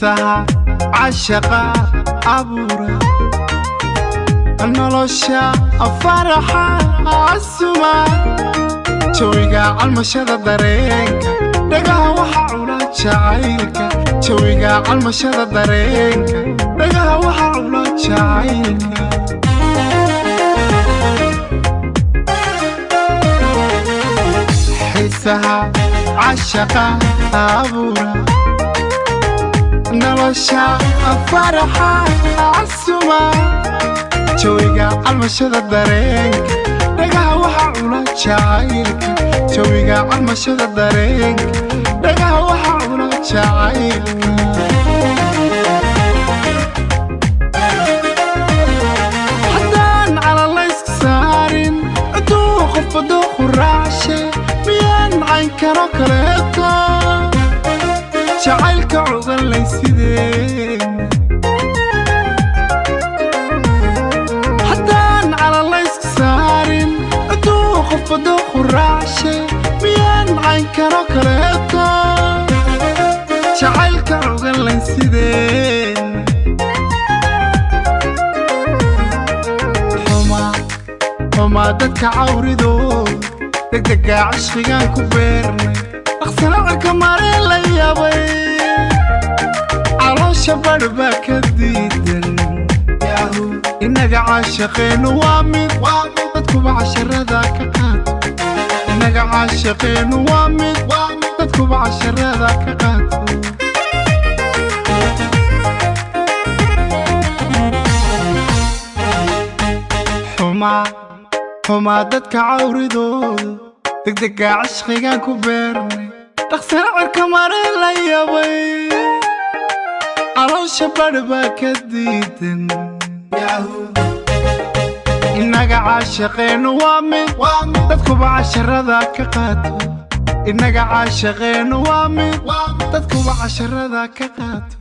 xiisaha cashaqa abuura nolosha faraxa asuma jawiga calmashada dareenka dhagaha waxa cula jacaylka jawiga calmashada dareenka dhagaha waxa cula jacaylka xiisaha cashaqa abuura nolosha faraxa asuma jawiga calmashada dareenka dhagaha waxa cula jacaylka jawiga calmashada dareenka dhagaha waxa cula jacaylka haddaan calalayska saarin aduu qofado quraashe miyaan cayn karo kaleeto jacaylka cugan laysideen qofado quraashe miyaan cayn karo kaleeto jacaylka cugan laysideen xumaa dadka cawridood degdega cishqigaan ku beernay dhaqsana cirka mareen la yaabay caloosha badh baa ka diidan innaga caashaqeennu waa mid dadkuba casharada ka qaato innaga caashaqeennu waa mid dadkuba casharada ka qaato xumaa dadka cawridooda degdega cishqigaan ku beernay dhaqsana cirka mareen la yaabay caloosha badh baa ka diidan innaga caashaqeennu waa mid dadkuba casharada ka qaato innaga caashaqeennu waa mid dadkuba casharada ka qaato